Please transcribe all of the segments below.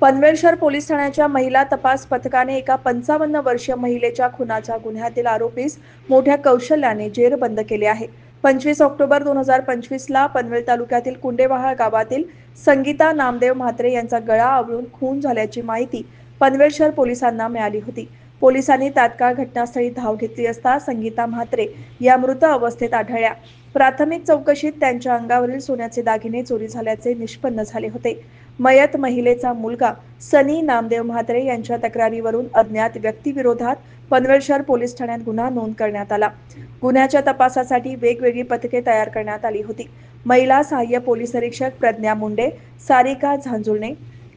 पनवेल शहर पोलीस ठाण्याच्या महिला तपास पथकाने एका 55 वर्षीय महिलेच्या खुनाच्या गुन्ह्यातील आरोपीस मोठ्या कौशल्याने जेरबंद केले आहे। 25 ऑक्टोबर 2025 ला पनवेल तालुक्यातील कुंडेवाहाळ गावातील संगीता नामदेव म्हात्रे यांचा गळा आवळून खून झाल्याची माहिती पनवेल शहर पोलिसांना मिळाली होती। पोलिसांनी तात्काळ घटनास्थळी धाव घेतली असता संगीता म्हात्रे या मृत अवस्थेत आढळल्या। प्राथमिक चौकशीत त्यांच्या अंगावरील सोन्याचे दागिने चोरी झाल्याचे निष्पन्न झाले होते। मयत महिलेचा मुलगा सनी नामदेव म्हात्रे यांच्या तक्रारीवरून अज्ञात व्यक्तीविरोधात पनवेल शहर पोलीस ठाण्यात गुन्हा नोंद करण्यात आला। गुन्ह्याच्या तपासासाठी वेगवेगळी पथके तयार करण्यात आली होती। महिला सहाय्य पोलीस निरीक्षक प्रज्ञा मुंडे, सारिका झांजुर्णे,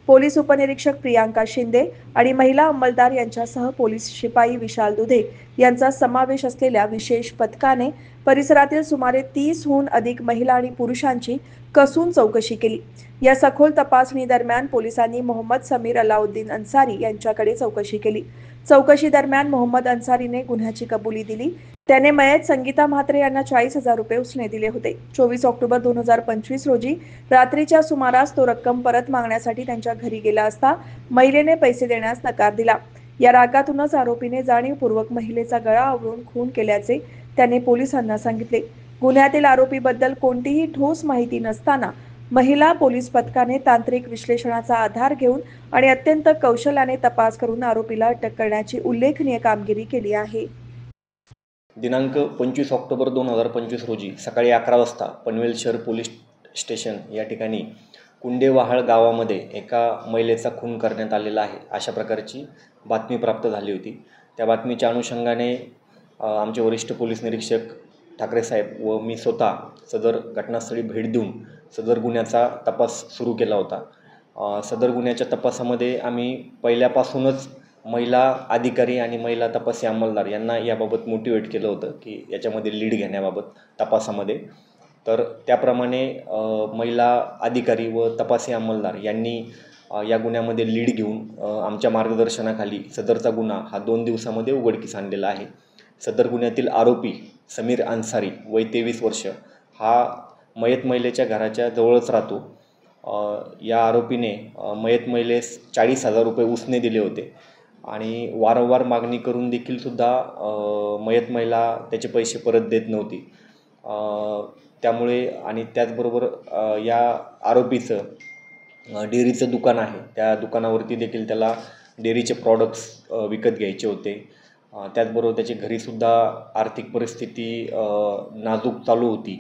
पोलीस उपनिरीक्षक प्रियांका शिंदे आणि महिला अंमलदार यांच्यासह पोलीस शिपाई विशाल दुधे यांचा समावेश असलेल्या विशेष पथकाने परिसरातील सुमारे 30हून अधिक महिला आणि पुरुषांची कसून चौकशी केली। या सखोल तपासणी दरम्यान पोलिसांनी मोहम्मद समीर अलाउद्दीन अन्सारी यांच्याकडे चौकशी केली। चौकशी दरम्यान मोहम्मद अन्सारीने गुन्ह्याची कबुली दिली। त्याने मयत संगीता म्हात्रे यांना 40,000 रुपये उसने दिले होते। 24 ऑक्टोबर 2025 रोजी रात्रीच्या सुमारास तो रक्कम परत मागण्यासाठी त्यांच्या घरी गेला असता महिलेने पैसे देण्यास नकार दिला। या रागातूनच आरोपीने जाणीवपूर्वक महिलेचा गळा आवळून खून केल्याचे त्याने पोलिसांना सांगितले। गुन्ह्यातील आरोपीबद्दल कोणतीही ठोस माहिती नसताना महिला पोलीस पथकाने तांत्रिक विश्लेषणाचा आधार घेऊन आणि अत्यंत कौशल्याने तपास करून आरोपीला अटक करण्याची उल्लेखनीय कामगिरी केली आहे। दिनांक 25 ऑक्टोबर 2025 रोजी सकाळी 11 वाजता पनवेल शहर पोलीस स्टेशन या ठिकाणी कुंडेवाहाळ गावामध्ये एका महिलेचा खून करण्यात आलेला आहे अशा प्रकारची बातमी प्राप्त झाली होती। त्या बातमीच्या अनुषंगाने आमचे वरिष्ठ पोलीस निरीक्षक ठाकरे साहेब व मी स्वतः सदर घटनास्थळी भेट देऊन सदर गुन्ह्याचा तपास सुरू केला होता। सदर गुन्ह्याच्या तपासामध्ये आम्ही पहिल्यापासूनच महिला अधिकारी आणि महिला तपासी अंमलदार यांना याबाबत मोटिवेट केलं होतं की याच्यामध्ये लीड घेण्याबाबत तपासामध्ये। तर त्याप्रमाणे महिला अधिकारी व तपासी अंमलदार यांनी या गुन्ह्यामध्ये लीड घेऊन आमच्या मार्गदर्शनाखाली सदरचा गुन्हा हा 2 दिवसामध्ये उघडकीस आणलेला आहे। सदर गुन्ह्यातील आरोपी समीर अन्सारी वय 23 वर्ष हा मयत महिलेच्या घराच्या जवळच राहतो। या आरोपीने मयत महिलेस 40,000 रुपये उसने दिले होते आणि वारंवार मागणी करून देखील सुद्धा मयत महिला त्याचे पैसे परत देत नव्हती। त्यामुळे आणि त्याचबरोबर या आरोपीचं डेअरीचं दुकान आहे, त्या दुकानावरती देखील त्याला डेअरीचे प्रॉडक्ट्स विकत घ्यायचे होते। त्याचबरोबर त्याची घरीसुद्धा आर्थिक परिस्थिती नाजूक चालू होती।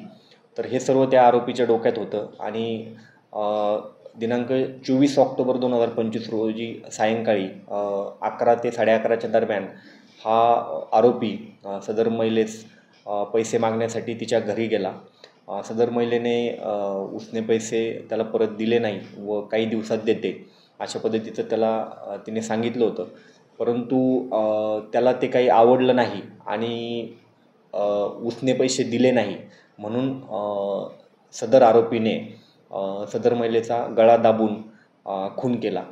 तर हे सर्व त्या आरोपीच्या डोक्यात होतं आणि दिनांक 24 ऑक्टोबर 2025 रोजी सायंकाळी 11 ते 11:30च्या दरम्यान हा आरोपी सदर महिलेस पैसे मागण्यासाठी तिच्या घरी गेला। सदर महिलेने उसने पैसे त्याला परत दिले नाही व काही दिवसात देते अशा पद्धतीचं तिने सांगितलं होतं, परंतु त्याला ते काही आवडलं नाही आणि उसने पैसे दिले नाही म्हणून सदर आरोपीने सदर महिलेचा गळा दाबून खून केला।